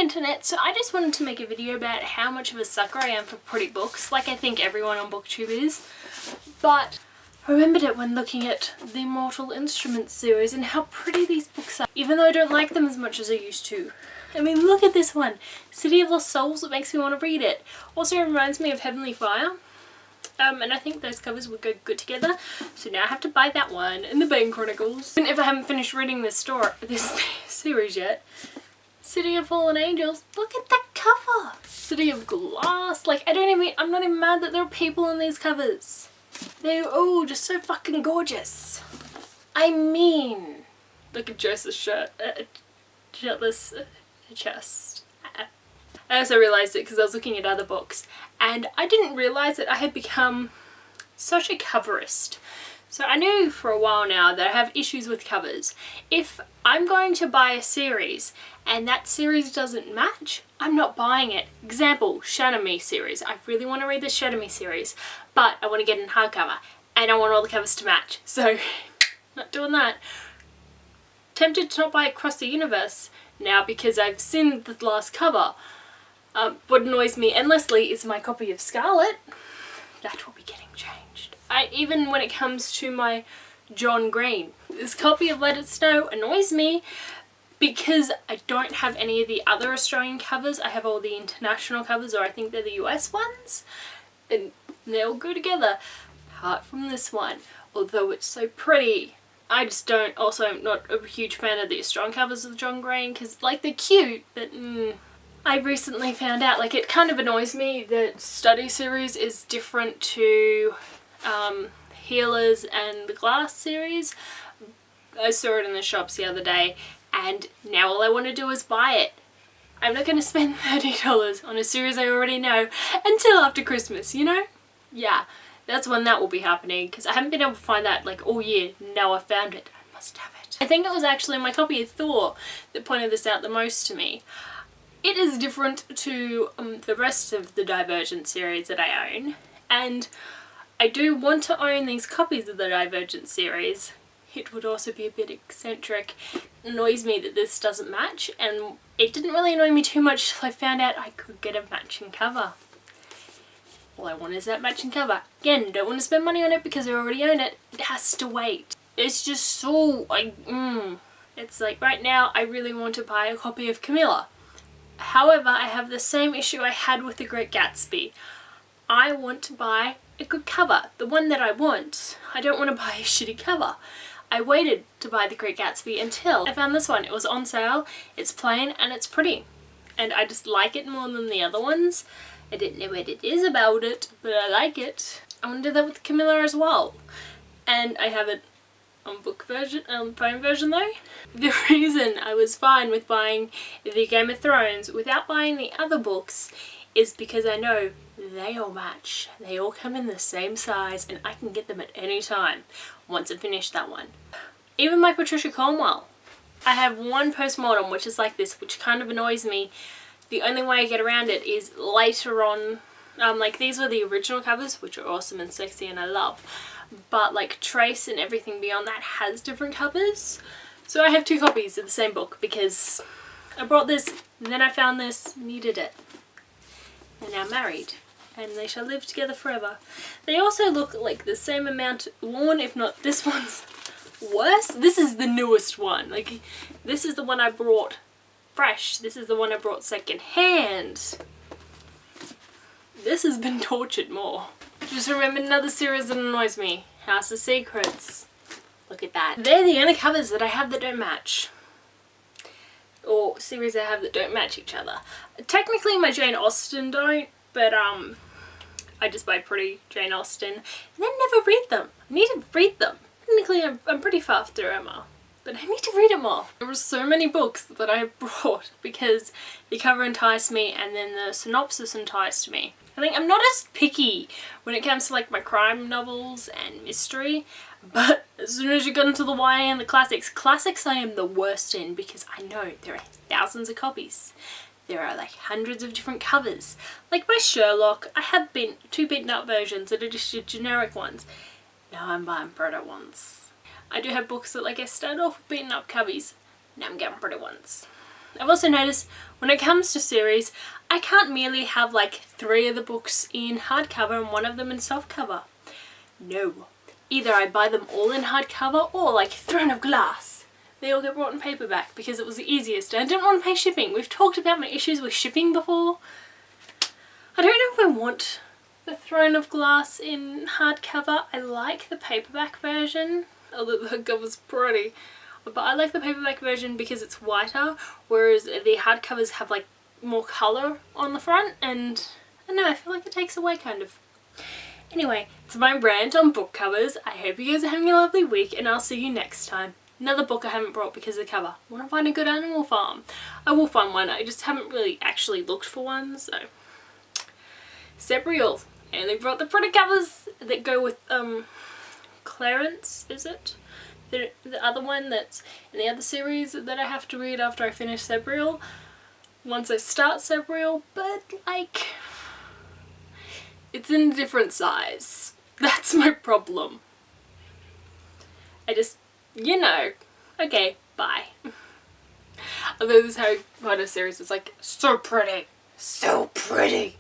internet, so I just wanted to make a video about how much of a sucker I am for pretty books, like I think everyone on BookTube is. But I remembered it when looking at the Mortal Instruments series and how pretty these books are, even though I don't like them as much as I used to. I mean, look at this one, City of Lost Souls. It makes me want to read it. Also reminds me of Heavenly Fire. And I think those covers would go good together. So now I have to buy that one and the Bane Chronicles. And if I haven't finished reading this series yet, City of Fallen Angels. Look at that cover. City of Glass. Like, I'm not even mad that there are people in these covers. They're all just so fucking gorgeous. I mean, look at Joseph's shirt. Shirtless chest. I also realised it because I was looking at other books and I didn't realise that I had become such a coverist. So I knew for a while now that I have issues with covers. If I'm going to buy a series and that series doesn't match, I'm not buying it. Example, Shadow Me series. I really want to read the Shadow Me series, but I want to get it in hardcover and I want all the covers to match. So, not doing that. Tempted to not buy Across the Universe now because I've seen the last cover. What annoys me endlessly is my copy of Scarlet. That will be getting changed. Even when it comes to my John Green, this copy of Let It Snow annoys me because I don't have any of the other Australian covers. I have all the international covers, or I think they're the US ones, and they all go together. Apart from this one, although it's so pretty, I just don't. Also, I'm not a huge fan of the Australian covers of John Green because, like, they're cute, but I recently found out, like, it kind of annoys me that Study series is different to Healers and the Glass series. I saw it in the shops the other day and now all I want to do is buy it. I'm not going to spend $30 on a series I already know until after Christmas, you know? Yeah, that's when that will be happening because I haven't been able to find that like all year. Now I found it. I must have it. I think it was actually my copy of Thor that pointed this out the most to me. It is different to the rest of the Divergent series that I own, and I do want to own these copies of the Divergent series. It would also be a bit eccentric. It annoys me that this doesn't match, and it didn't really annoy me too much till I found out I could get a matching cover. All I want is that matching cover. Again, don't want to spend money on it because I already own it. It has to wait. It's just so, It's like right now I really want to buy a copy of Camilla. However, I have the same issue I had with The Great Gatsby. I want to buy a good cover, the one that I want. I don't want to buy a shitty cover. I waited to buy The Great Gatsby until I found this one. It was on sale, it's plain, and it's pretty. And I just like it more than the other ones. I don't know what it is about it, but I like it. I want to do that with Camilla as well. And I have it on phone version though. The reason I was fine with buying the Game of Thrones without buying the other books is because I know they all match. They all come in the same size and I can get them at any time once I finish that one. Even my Patricia Cornwell. I have one post-mortem which is like this, which kind of annoys me. The only way I get around it is later on. Like, these were the original covers, which are awesome and sexy and I love. But like Trace and everything beyond that has different covers. So I have two copies of the same book because I brought this and then I found this, needed it. They're now married and they shall live together forever. They also look like the same amount worn, if not this one's worse. This is the newest one. Like, this is the one I brought fresh. This is the one I brought second hand. This has been tortured more. Just remembered another series that annoys me. House of Secrets. Look at that. They're the only covers that I have that don't match. Or series I have that don't match each other. Technically my Jane Austen don't, but I just buy pretty Jane Austen and then never read them. I need to read them. Technically I'm pretty far through Emma, but I need to read them all. There were so many books that I have brought because the cover enticed me and then the synopsis enticed me. I think I'm not as picky when it comes to like my crime novels and mystery, but as soon as you get into the YA and the classics I am the worst in because I know there are thousands of copies. There are like hundreds of different covers. Like my Sherlock, I have two beaten up versions that are just your generic ones. Now I'm buying pretty ones. I do have books that, like, I started off with beaten up covers, now I'm getting pretty ones. I've also noticed when it comes to series, I can't merely have like 3 of the books in hardcover and 1 of them in softcover. No. Either I buy them all in hardcover or like Throne of Glass. They all get brought in paperback because it was the easiest and I didn't want to pay shipping. We've talked about my issues with shipping before. I don't know if I want the Throne of Glass in hardcover. I like the paperback version, although the cover's pretty. But I like the paperback version because it's whiter, whereas the hardcovers have like more colour on the front, and I don't know, I feel like it takes away kind of. Anyway, it's my rant on book covers. I hope you guys are having a lovely week, and I'll see you next time. Another book I haven't brought because of the cover. I want to find a good Animal Farm. I will find one, I just haven't really actually looked for one, so. Sebrial. And they brought the pretty covers that go with, Clarence, is it? The other one that's in the other series that I have to read after I finish Sebrial. Once I start Sebrial, but like, it's in a different size. That's my problem. I just, you know, okay, bye. Although this Harry Potter series is like so pretty. So pretty.